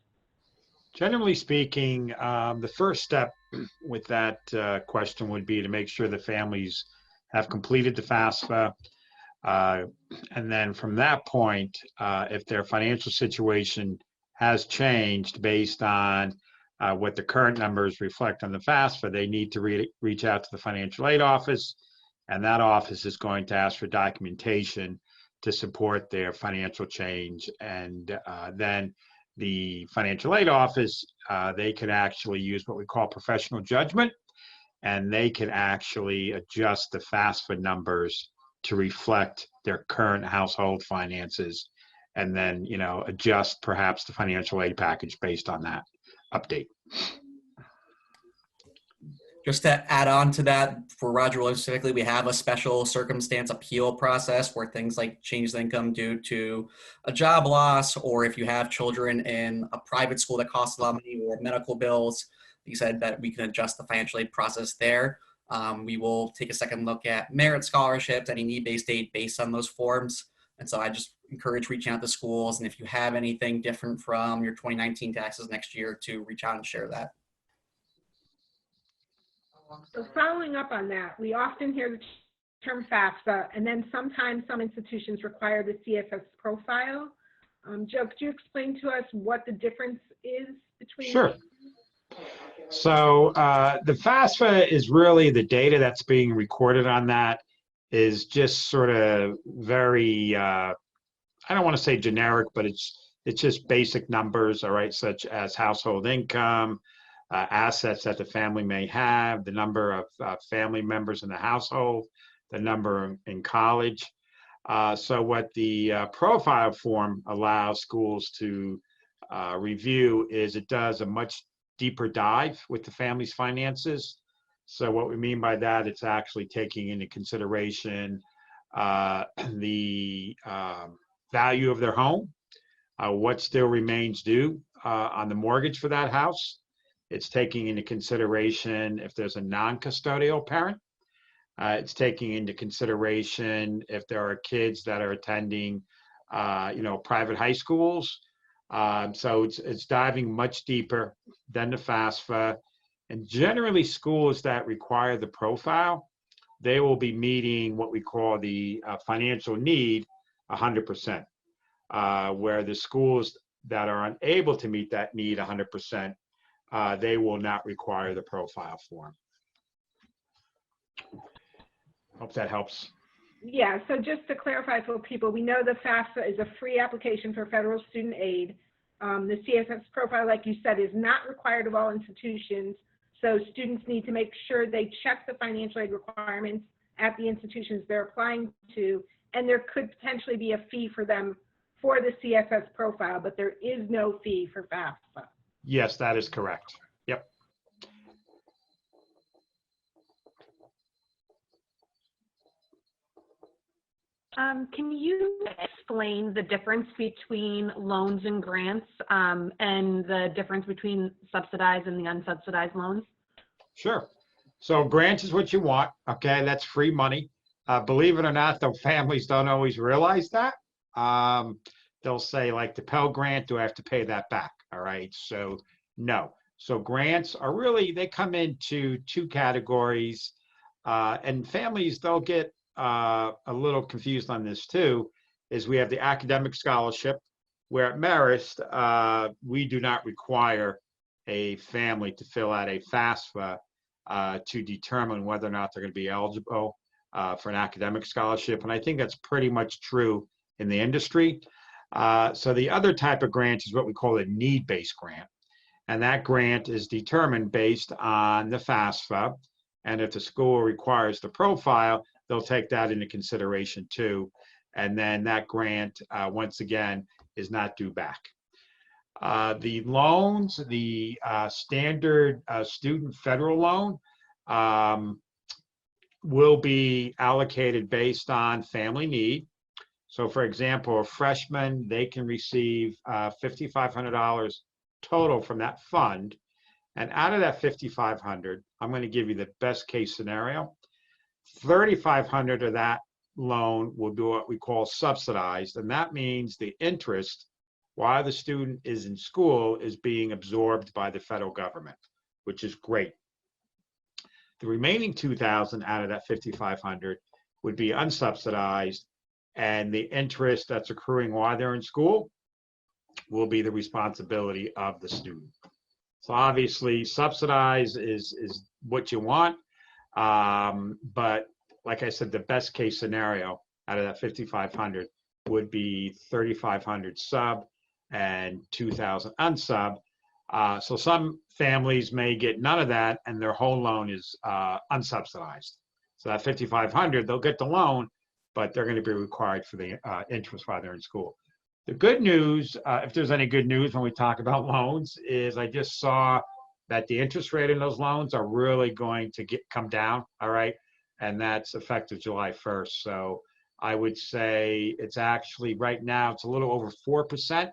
Generally speaking, the first step with that question would be to make sure the families have completed the FAFSA. And then from that point, if their financial situation has changed based on what the current numbers reflect on the FAFSA, they need to reach out to the financial aid office, and that office is going to ask for documentation to support their financial change. And then the financial aid office, they can actually use what we call professional judgment, and they can actually adjust the FAFSA numbers to reflect their current household finances, and then, you know, adjust perhaps the financial aid package based on that update. Just to add on to that, for Roger Williams specifically, we have a special circumstance appeal process where things like change in income due to a job loss, or if you have children in a private school that costs a lot of money, or medical bills, you said that we can adjust the financial aid process there. We will take a second look at merit scholarships, any need-based aid based on those forms. And so I just encourage reaching out to schools, and if you have anything different from your 2019 taxes next year, to reach out and share that. So following up on that, we often hear the term FAFSA, and then sometimes some institutions require the CFS profile. Joe, could you explain to us what the difference is between? Sure. So the FAFSA is really the data that's being recorded on that is just sort of very, I don't want to say generic, but it's just basic numbers, all right, such as household income, assets that the family may have, the number of family members in the household, the number in college. So what the profile form allows schools to review is it does a much deeper dive with the family's finances. So what we mean by that, it's actually taking into consideration the value of their home, what still remains due on the mortgage for that house. It's taking into consideration if there's a non-custodial parent. It's taking into consideration if there are kids that are attending, private high schools. So it's diving much deeper than the FAFSA. And generally, schools that require the profile, they will be meeting what we call the financial need 100%. Where the schools that are unable to meet that need 100%, they will not require the profile form. Hope that helps. Yeah, so just to clarify for people, we know the FAFSA is a free application for federal student aid. The CFS profile, like you said, is not required of all institutions. So students need to make sure they check the financial aid requirements at the institutions they're applying to, and there could potentially be a fee for them for the CFS profile, but there is no fee for FAFSA. Yes, that is correct. Yep. Can you explain the difference between loans and grants and the difference between subsidized and the unsubsidized loans? Sure. So grants is what you want. Okay, that's free money. Believe it or not, though, families don't always realize that. They'll say, like, the Pell Grant, do I have to pay that back? All right, so no. So grants are really, they come into two categories. And families, they'll get a little confused on this too, is we have the academic scholarship, where at Marist, we do not require a family to fill out a FAFSA to determine whether or not they're going to be eligible for an academic scholarship. And I think that's pretty much true in the industry. So the other type of grant is what we call a need-based grant. And that grant is determined based on the FAFSA. And if the school requires the profile, they'll take that into consideration too. And then that grant, once again, is not due back. The loans, the standard student federal loan will be allocated based on family need. So for example, a freshman, they can receive $5,500 total from that fund. And out of that $5,500, I'm going to give you the best case scenario. $3,500 of that loan will be what we call subsidized. And that means the interest while the student is in school is being absorbed by the federal government, which is great. The remaining $2,000 out of that $5,500 would be unsubsidized, and the interest that's accruing while they're in school will be the responsibility of the student. So obviously subsidized is what you want, but like I said, the best case scenario out of that $5,500 would be $3,500 sub and $2,000 unsub. So some families may get none of that and their whole loan is unsubsidized. So that $5,500, they'll get the loan, but they're going to be required for the interest while they're in school. The good news, if there's any good news when we talk about loans, is I just saw that the interest rate in those loans are really going to come down, all right? And that's effective July 1st. So I would say it's actually right now, it's a little over 4%.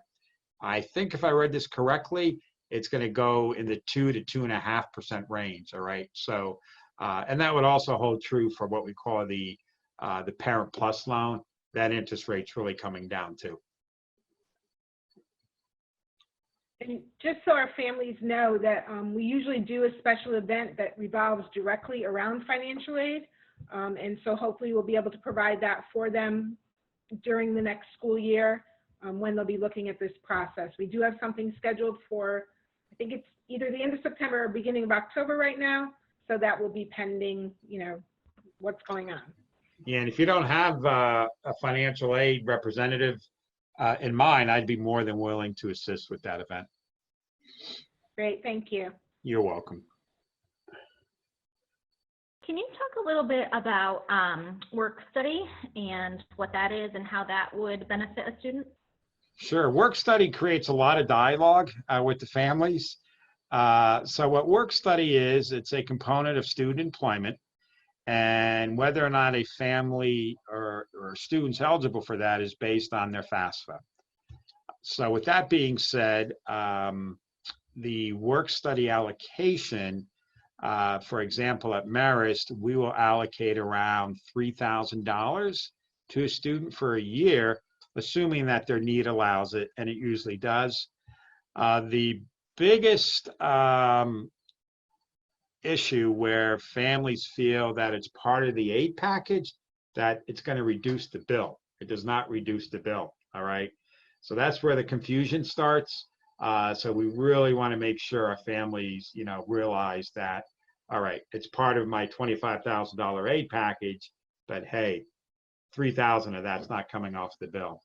I think if I read this correctly, it's going to go in the 2 to 2.5% range, all right? So, and that would also hold true for what we call the Parent Plus loan. That interest rate's really coming down too. And just so our families know that we usually do a special event that revolves directly around financial aid. And so hopefully we'll be able to provide that for them during the next school year when they'll be looking at this process. We do have something scheduled for, I think it's either the end of September or beginning of October right now. So that will be pending, you know, what's going on. Yeah, and if you don't have a financial aid representative in mind, I'd be more than willing to assist with that event. Great, thank you. You're welcome. Can you talk a little bit about work study and what that is and how that would benefit a student? Sure. Work study creates a lot of dialogue with the families. So what work study is, it's a component of student employment, and whether or not a family or student's eligible for that is based on their FAFSA. So with that being said, the work study allocation, for example, at Marist, we will allocate around $3,000 to a student for a year, assuming that their need allows it, and it usually does. The biggest issue where families feel that it's part of the aid package, that it's going to reduce the bill. It does not reduce the bill, all right? So that's where the confusion starts. So we really want to make sure our families, you know, realize that, all right, it's part of my $25,000 aid package, but hey, $3,000 of that's not coming off the bill.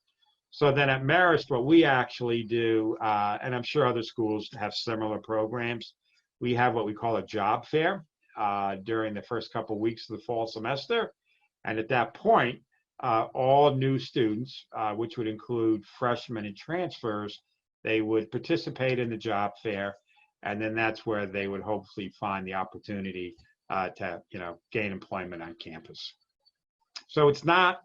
So then at Marist, what we actually do, and I'm sure other schools have similar programs, we have what we call a job fair during the first couple of weeks of the fall semester. And at that point, all new students, which would include freshmen and transfers, they would participate in the job fair. And then that's where they would hopefully find the opportunity to, you know, gain employment on campus. So it's not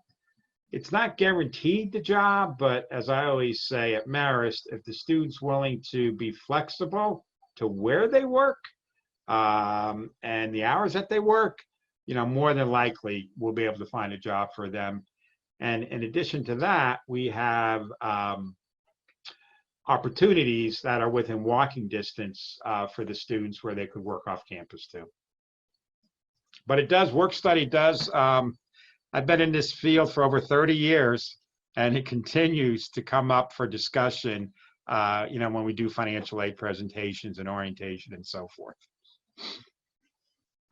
guaranteed the job, but as I always say at Marist, if the student's willing to be flexible to where they work and the hours that they work, you know, more than likely we'll be able to find a job for them. And in addition to that, we have opportunities that are within walking distance for the students where they could work off campus too. But it does, work study does, I've been in this field for over 30 years, and it continues to come up for discussion, when we do financial aid presentations and orientation and so forth.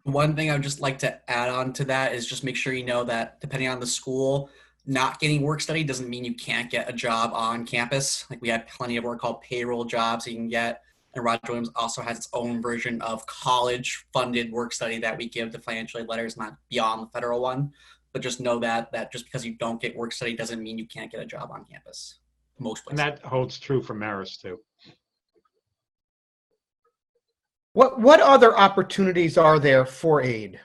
One thing I would just like to add on to that is just make sure you know that depending on the school, not getting work study doesn't mean you can't get a job on campus. Like, we have plenty of work called payroll jobs you can get. And Roger Williams also has its own version of college funded work study that we give to financial aid letters, not beyond the federal one. But just know that just because you don't get work study doesn't mean you can't get a job on campus. Most places. And that holds true for Marist too. What other opportunities are there for aid?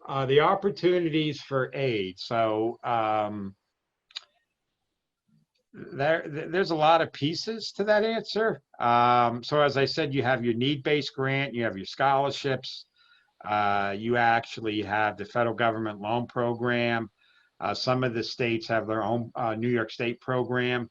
The opportunities for aid. So there's a lot of pieces to that answer. So as I said, you have your need-based grant, you have your scholarships, you actually have the federal government loan program. Some of the states have their own New York State program.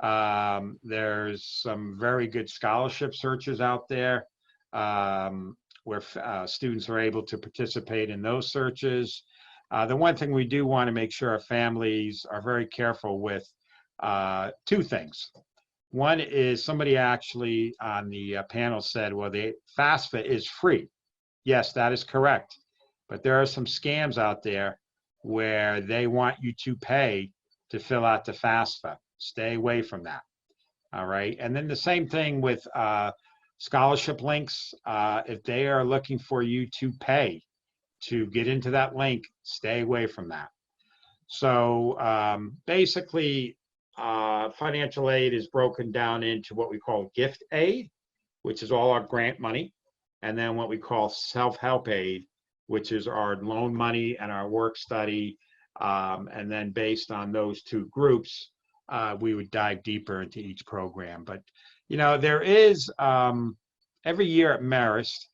There's some very good scholarship searches out there where students are able to participate in those searches. The one thing we do want to make sure our families are very careful with, two things. One is, somebody actually on the panel said, well, the FAFSA is free. Yes, that is correct. But there are some scams out there where they want you to pay to fill out the FAFSA. Stay away from that. All right. And then the same thing with scholarship links. If they are looking for you to pay to get into that link, stay away from that. So basically, financial aid is broken down into what we call gift aid, which is all our grant money, and then what we call self-help aid, which is our loan money and our work study. And then based on those two groups, we would dive deeper into each program. But, there is, every year at Marist,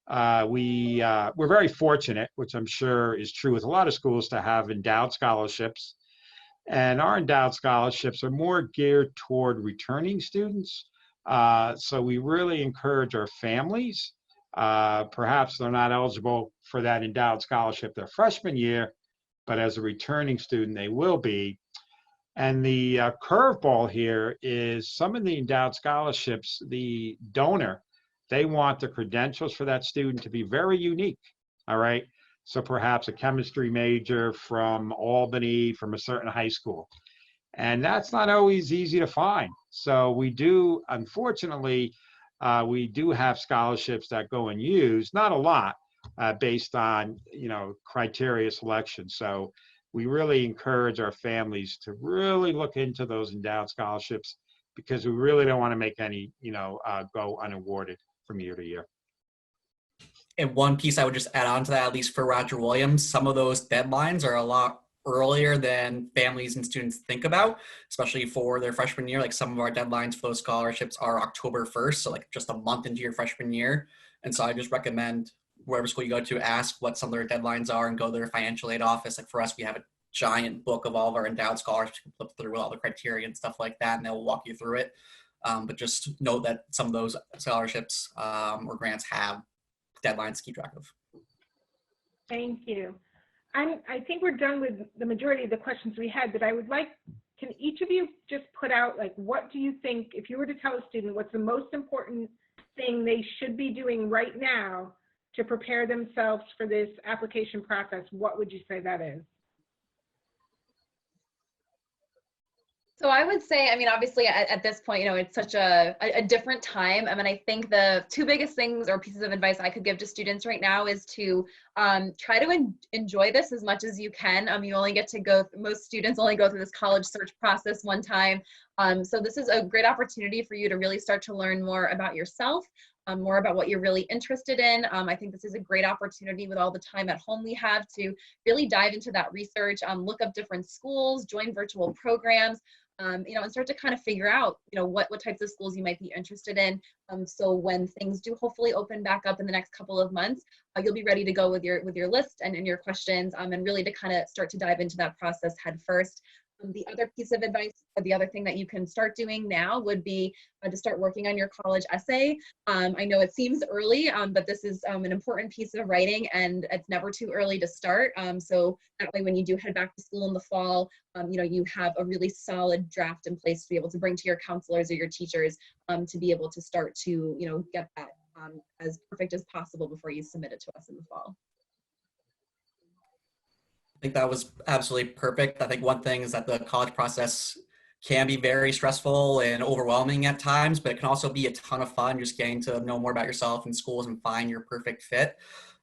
we're very fortunate, which I'm sure is true with a lot of schools, to have endowed scholarships. And our endowed scholarships are more geared toward returning students. So we really encourage our families. Perhaps they're not eligible for that endowed scholarship their freshman year, but as a returning student, they will be. And the curveball here is, some of the endowed scholarships, the donor, they want the credentials for that student to be very unique. All right. So perhaps a chemistry major from Albany, from a certain high school. And that's not always easy to find. So we do, unfortunately, we do have scholarships that go unused, not a lot, based on, criteria selection. So we really encourage our families to really look into those endowed scholarships, because we really don't want to make any, go unawarded from year to year. And one piece I would just add on to that, at least for Roger Williams, some of those deadlines are a lot earlier than families and students think about, especially for their freshman year. Like, some of our deadlines for those scholarships are October 1st, so like just a month into your freshman year. And so I just recommend wherever school you go to, ask what some of their deadlines are and go to their financial aid office. Like, for us, we have a giant book of all of our endowed scholarships. You can flip through all the criteria and stuff like that, and they'll walk you through it. But just note that some of those scholarships or grants have deadlines to keep track of. Thank you. I think we're done with the majority of the questions we had, but I would like, can each of you just put out, like, what do you think, if you were to tell a student what's the most important thing they should be doing right now to prepare themselves for this application process, what would you say that is? So I would say, obviously at this point, it's such a different time. I think the two biggest things or pieces of advice I could give to students right now is to try to enjoy this as much as you can. You only get to most students only go through this college search process one time. So this is a great opportunity for you to really start to learn more about yourself, more about what you're really interested in. I think this is a great opportunity with all the time at home we have to really dive into that research, look up different schools, join virtual programs, and start to kind of figure out, what types of schools you might be interested in. So when things do hopefully open back up in the next couple of months, you'll be ready to go with your list and your questions, and really to kind of start to dive into that process head first. The other piece of advice, or the other thing that you can start doing now would be to start working on your college essay. I know it seems early, but this is an important piece of writing, and it's never too early to start. So that way, when you do head back to school in the fall, you have a really solid draft in place to be able to bring to your counselors or your teachers to be able to start to, get that as perfect as possible before you submit it to us in the fall. I think that was absolutely perfect. I think one thing is that the college process can be very stressful and overwhelming at times, but it can also be a ton of fun just getting to know more about yourself and schools and find your perfect fit.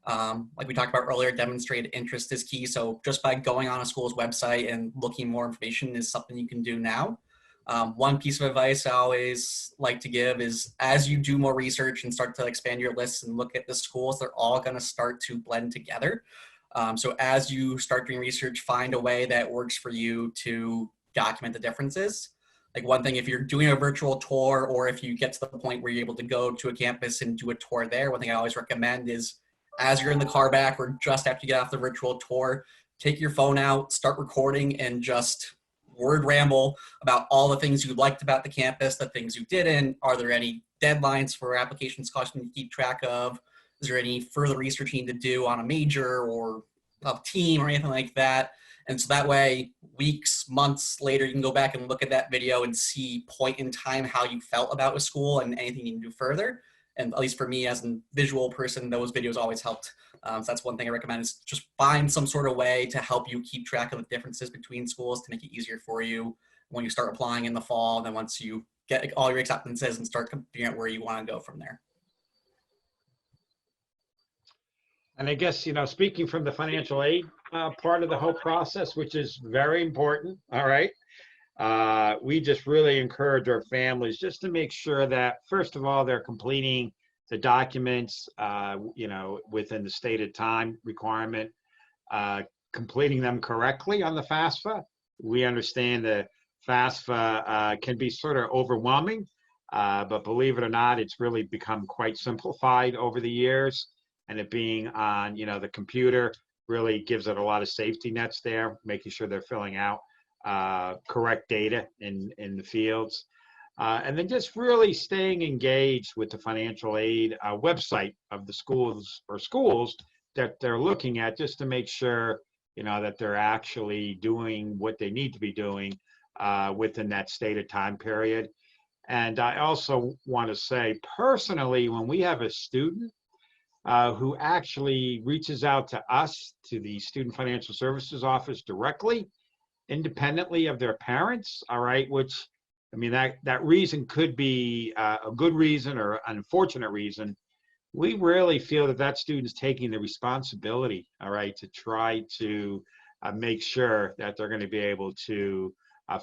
Like we talked about earlier, demonstrated interest is key. So just by going on a school's website and looking more information is something you can do now. One piece of advice I always like to give is as you do more research and start to expand your lists and look at the schools, they're all going to start to blend together. So as you start doing research, find a way that works for you to document the differences. Like one thing, if you're doing a virtual tour or if you get to the point where you're able to go to a campus and do a tour there, one thing I always recommend is as you're in the car back or just after you get off the virtual tour, take your phone out, start recording, and just word ramble about all the things you liked about the campus, the things you didn't. Are there any deadlines for applications cost you to keep track of? Is there any further research you need to do on a major or a team or anything like that? And so that way, weeks, months later, you can go back and look at that video and see point in time how you felt about a school and anything you can do further. And at least for me as a visual person, those videos always helped. So that's one thing I recommend is just find some sort of way to help you keep track of the differences between schools to make it easier for you when you start applying in the fall. And then once you get all your acceptances and start figuring out where you want to go from there. And I guess, speaking from the financial aid part of the whole process, which is very important, all right, we just really encourage our families just to make sure that, first of all, they're completing the documents, within the stated time requirement, completing them correctly on the FAFSA. We understand the FAFSA can be sort of overwhelming, but believe it or not, it's really become quite simplified over the years. And it being on, the computer really gives it a lot of safety nets there, making sure they're filling out correct data in the fields. And then just really staying engaged with the financial aid website of the schools that they're looking at, just to make sure, that they're actually doing what they need to be doing within that stated time period. And I also want to say, personally, when we have a student who actually reaches out to us, to the Student Financial Services Office directly, independently of their parents, all right, which, that reason could be a good reason or an unfortunate reason. We really feel that student's taking the responsibility, all right, to try to make sure that they're going to be able to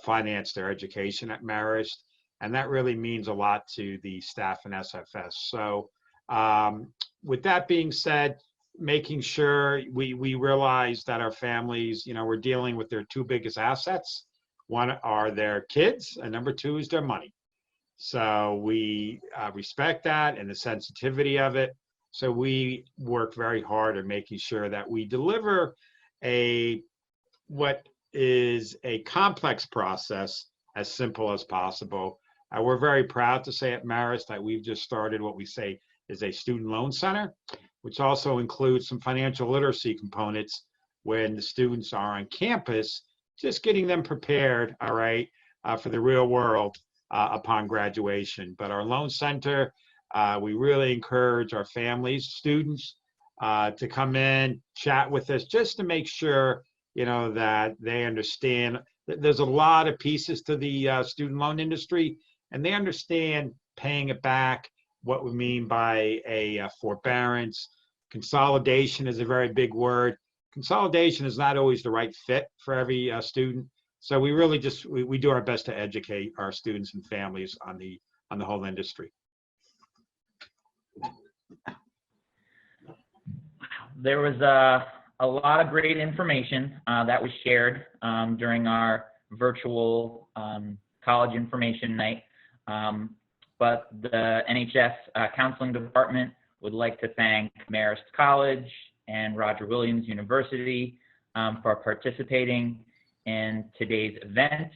finance their education at Marist. And that really means a lot to the staff in SFS. So, with that being said, making sure we realize that our families, we're dealing with their two biggest assets. One are their kids, and number two is their money. So we respect that and the sensitivity of it. So we work very hard at making sure that we deliver what is a complex process as simple as possible. We're very proud to say at Marist that we've just started what we say is a student loan center, which also includes some financial literacy components when the students are on campus, just getting them prepared, all right, for the real world upon graduation. But our loan center, we really encourage our families, students, to come in, chat with us, just to make sure, that they understand that there's a lot of pieces to the student loan industry, and they understand paying it back, what we mean by a forbearance. Consolidation is a very big word. Consolidation is not always the right fit for every student. So we really just, we do our best to educate our students and families on the whole industry. There was a lot of great information that was shared during our virtual college information night. But the NHS Counseling Department would like to thank Marist College and Roger Williams University for participating. in today's event.